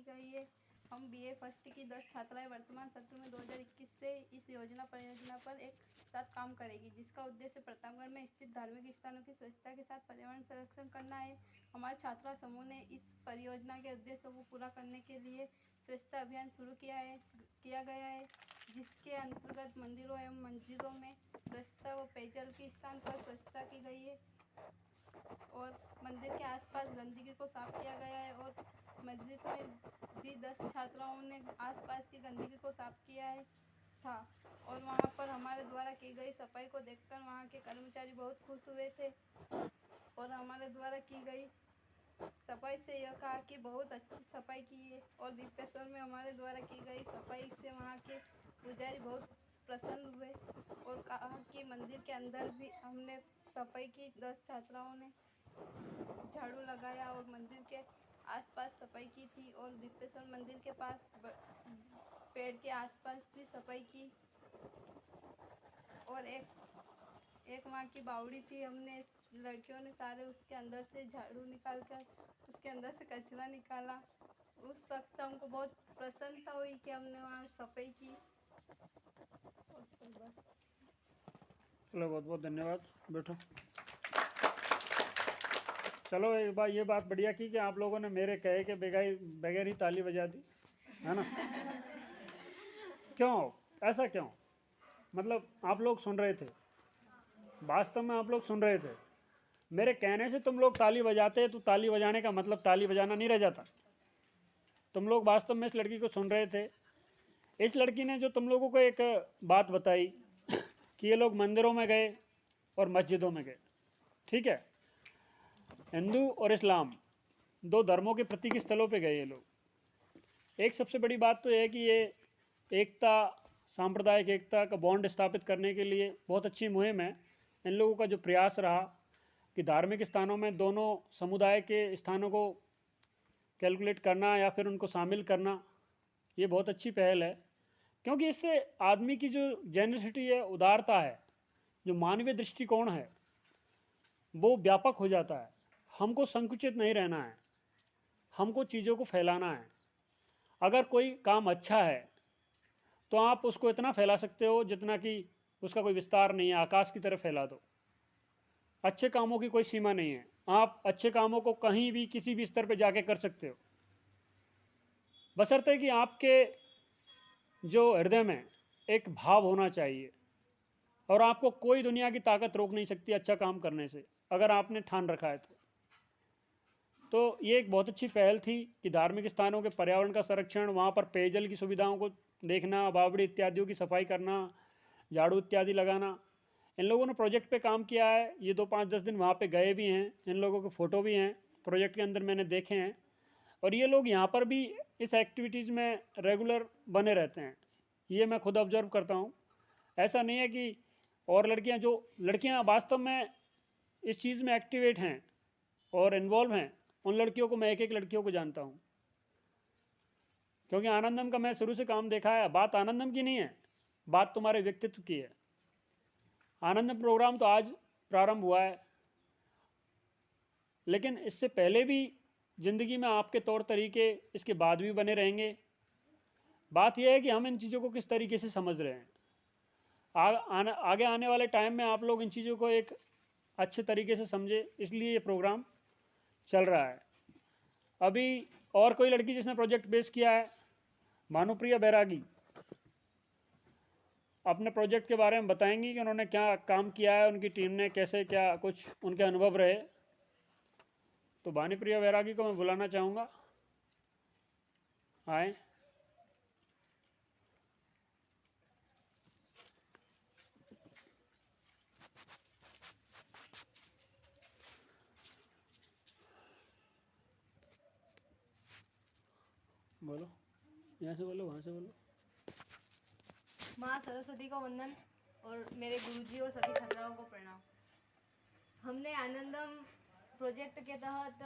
गई है। हम बीए फर्स्ट की 10 छात्राएं वर्तमान सत्र में 2021 से इस परियोजना पर एक साथ काम करेगी, जिसका उद्देश्य प्रतापगढ़ में स्थित धार्मिक स्थानों की स्वच्छता के साथ पर्यावरण संरक्षण करना है। हमारे छात्रा समूह ने इस परियोजना के उद्देश्यों को पूरा करने के लिए स्वच्छता अभियान शुरू किया गया है, जिसके अंतर्गत मंदिरों एवं मस्जिदों में स्वच्छता व पेयजल के स्थान पर स्वच्छता की गई है और मंदिर के आसपास गंदगी को साफ किया गया है और मस्जिद में भी 10 छात्राओं ने आसपास की गंदगी को साफ किया है था और वहाँ पर हमारे द्वारा की गई सफाई को देखकर वहाँ के कर्मचारी बहुत खुश हुए थे और हमारे द्वारा की गई सफाई से यह कहा कि बहुत अच्छी सफाई की है। और दीपेश्वर में हमारे द्वारा की गई सफाई से वहाँ के पुजारी बहुत प्रसन्न हुए और कहा कि मंदिर के अंदर भी हमने सफाई की। 10 छात्राओं ने झाड़ू लगाया और मंदिर के आसपास सफाई की थी और दीपेश्वर मंदिर के पास पेड़ के आसपास भी सफाई की और एक वहाँ की बावड़ी थी, हमने लड़कियों ने सारे उसके अंदर से झाड़ू निकाल कर उसके अंदर से कचरा निकाला। उस वक्त हमको बहुत प्रसन्नता हुई कि हमने वहाँ सफाई की। बस। चलो बहुत बहुत धन्यवाद, बैठो। चलो एक बार ये बात बढ़िया की कि आप लोगों ने मेरे कहे के बगैर ही ताली बजा दी, है ना। क्यों ऐसा क्यों? मतलब आप लोग सुन रहे थे, वास्तव में आप लोग सुन रहे थे। मेरे कहने से तुम लोग ताली बजाते तो ताली बजाने का मतलब ताली बजाना नहीं रह जाता। तुम लोग वास्तव में इस लड़की को सुन रहे थे। इस लड़की ने जो तुम लोगों को एक बात बताई कि ये लोग मंदिरों में गए और मस्जिदों में गए, ठीक है। हिंदू और इस्लाम दो धर्मों के प्रतीक स्थलों पे गए ये लोग। एक सबसे बड़ी बात तो यह है कि ये एकता, सांप्रदायिक एकता का बॉन्ड स्थापित करने के लिए बहुत अच्छी मुहिम है। इन लोगों का जो प्रयास रहा कि धार्मिक स्थानों में दोनों समुदाय के स्थानों को कैलकुलेट करना या फिर उनको शामिल करना, ये बहुत अच्छी पहल है। क्योंकि इससे आदमी की जो जेनरसिटी है, उदारता है, जो मानवीय दृष्टिकोण है, वो व्यापक हो जाता है। हमको संकुचित नहीं रहना है, हमको चीज़ों को फैलाना है। अगर कोई काम अच्छा है तो आप उसको इतना फैला सकते हो जितना कि उसका कोई विस्तार नहीं है, आकाश की तरफ फैला दो। अच्छे कामों की कोई सीमा नहीं है, आप अच्छे कामों को कहीं भी किसी भी स्तर पर जाके कर सकते हो, बशर्ते कि आपके जो हृदय में एक भाव होना चाहिए। और आपको कोई दुनिया की ताकत रोक नहीं सकती अच्छा काम करने से, अगर आपने ठान रखा है तो ये एक बहुत अच्छी पहल थी कि धार्मिक स्थानों के पर्यावरण का संरक्षण, वहाँ पर पेयजल की सुविधाओं को देखना, बावड़ी इत्यादियों की सफाई करना, झाड़ू इत्यादि लगाना। इन लोगों ने प्रोजेक्ट पे काम किया है। ये 2-5-10 दिन वहाँ पे गए भी हैं, इन लोगों के फ़ोटो भी हैं प्रोजेक्ट के अंदर, मैंने देखे हैं। और ये लोग यहाँ पर भी इस एक्टिविटीज़ में रेगुलर बने रहते हैं, ये मैं खुद ऑब्जर्व करता हूँ। ऐसा नहीं है कि और लड़कियाँ वास्तव में इस चीज़ में एक्टिवेट हैं और इन्वॉल्व हैं, उन लड़कियों को मैं एक लड़कियों को जानता हूँ। क्योंकि आनंदम का मैं शुरू से काम देखा है। बात आनंदम की नहीं है, बात तुम्हारे व्यक्तित्व की है। आनंदम प्रोग्राम तो आज प्रारंभ हुआ है, लेकिन इससे पहले भी ज़िंदगी में आपके तौर तरीके इसके बाद भी बने रहेंगे। बात यह है कि हम इन चीज़ों को किस तरीके से समझ रहे हैं। आगे आने वाले टाइम में आप लोग इन चीज़ों को एक अच्छे तरीके से समझे, इसलिए ये प्रोग्राम चल रहा है। अभी और कोई लड़की जिसने प्रोजेक्ट बेस किया है, भानुप्रिया बैरागी, अपने प्रोजेक्ट के बारे में बताएंगी कि उन्होंने क्या काम किया है, उनकी टीम ने कैसे क्या कुछ उनके अनुभव रहे। तो भानुप्रिया बैरागी को मैं बुलाना चाहूँगा, आए। बोलो, यहाँ से बोलो, वहाँ से बोलो। माँ सरस्वती को वंदन और मेरे गुरुजी और सभी छात्राओं को प्रणाम। हमने आनंदम प्रोजेक्ट के तहत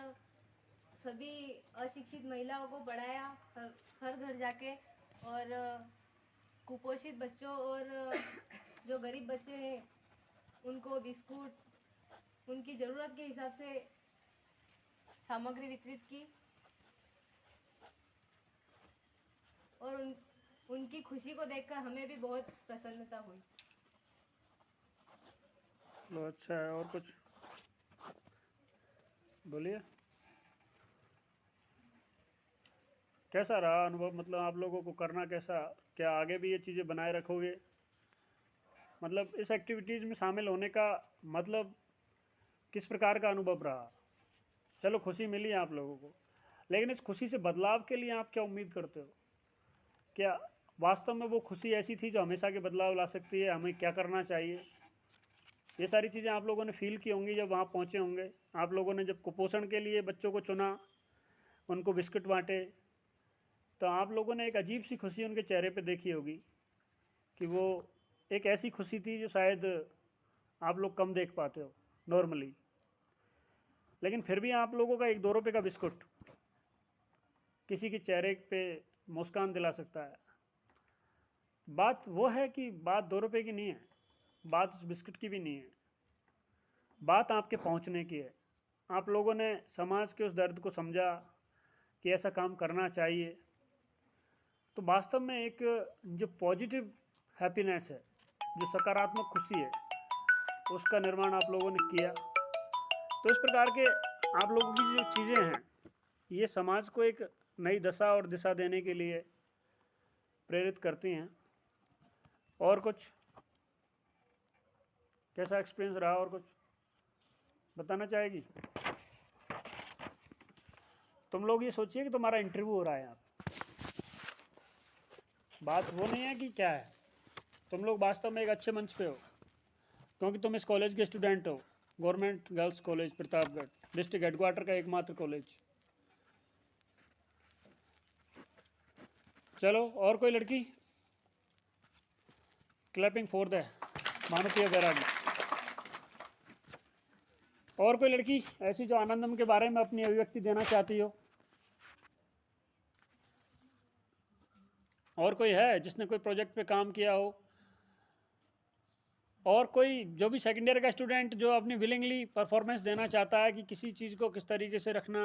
सभी अशिक्षित महिलाओं को पढ़ाया, हर घर जाके, और कुपोषित बच्चों और जो गरीब बच्चे हैं उनको बिस्कुट, उनकी ज़रूरत के हिसाब से सामग्री वितरित की। और उनकी खुशी को देखकर हमें भी बहुत प्रसन्नता हुई। लो अच्छा है। और कुछ बोलिए, कैसा रहा अनुभव? मतलब आप लोगों को करना कैसा, क्या आगे भी ये चीज़ें बनाए रखोगे? मतलब इस एक्टिविटीज़ में शामिल होने का मतलब किस प्रकार का अनुभव रहा? चलो खुशी मिली आप लोगों को, लेकिन इस खुशी से बदलाव के लिए आप क्या उम्मीद करते हो? क्या वास्तव में वो खुशी ऐसी थी जो हमेशा के बदलाव ला सकती है? हमें क्या करना चाहिए? ये सारी चीज़ें आप लोगों ने फील की होंगी जब वहाँ पहुँचे होंगे। आप लोगों ने जब कुपोषण के लिए बच्चों को चुना, उनको बिस्कुट बांटे, तो आप लोगों ने एक अजीब सी खुशी उनके चेहरे पे देखी होगी कि वो एक ऐसी खुशी थी जो शायद आप लोग कम देख पाते हो नॉर्मली। लेकिन फिर भी आप लोगों का 1-2 रुपये का बिस्कुट किसी के चेहरे पे मुस्कान दिला सकता है। बात वो है कि बात 2 रुपये की नहीं है, बात उस बिस्कुट की भी नहीं है, बात आपके पहुंचने की है। आप लोगों ने समाज के उस दर्द को समझा कि ऐसा काम करना चाहिए। तो वास्तव में एक जो पॉजिटिव हैप्पीनेस है, जो सकारात्मक खुशी है, उसका निर्माण आप लोगों ने किया। तो इस प्रकार के आप लोगों की जो चीज़ें हैं, ये समाज को एक नई दशा और दिशा देने के लिए प्रेरित करती हैं। और कुछ कैसा एक्सपीरियंस रहा? और कुछ बताना चाहेगी? तुम लोग ये सोचिए कि तुम्हारा इंटरव्यू हो रहा है यहाँ पे। बात वो नहीं है कि क्या है, तुम लोग वास्तव में एक अच्छे मंच पे हो, क्योंकि तुम इस कॉलेज के स्टूडेंट हो। Government girls college Pratapgarh, district headquarter का एकमात्र कॉलेज। चलो, और कोई लड़की? क्लैपिंग फॉर द मानवीय बैरागी। और कोई लड़की ऐसी जो आनंदम के बारे में अपनी अभिव्यक्ति देना चाहती हो? और कोई है जिसने कोई प्रोजेक्ट पे काम किया हो? और कोई जो भी सेकेंड ईयर का स्टूडेंट जो अपनी विलिंगली परफॉर्मेंस देना चाहता है कि किसी चीज़ को किस तरीके से रखना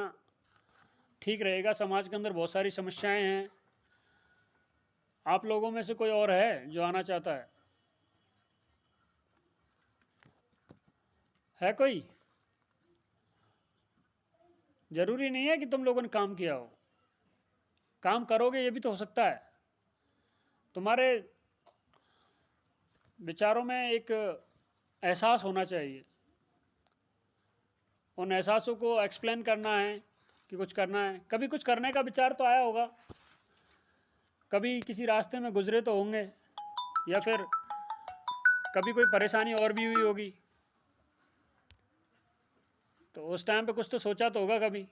ठीक रहेगा? समाज के अंदर बहुत सारी समस्याएं हैं। आप लोगों में से कोई और है जो आना चाहता है? है कोई? ज़रूरी नहीं है कि तुम लोगों ने काम किया हो, काम करोगे ये भी तो हो सकता है। तुम्हारे विचारों में एक एहसास होना चाहिए, उन एहसासों को एक्सप्लेन करना है कि कुछ करना है। कभी कुछ करने का विचार तो आया होगा, कभी किसी रास्ते में गुजरे तो होंगे, या फिर कभी कोई परेशानी और भी हुई होगी, तो उस टाइम पे कुछ तो सोचा तो होगा कभी।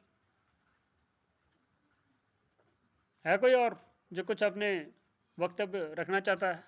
है कोई और जो कुछ अपने वक्तव्य रखना चाहता है?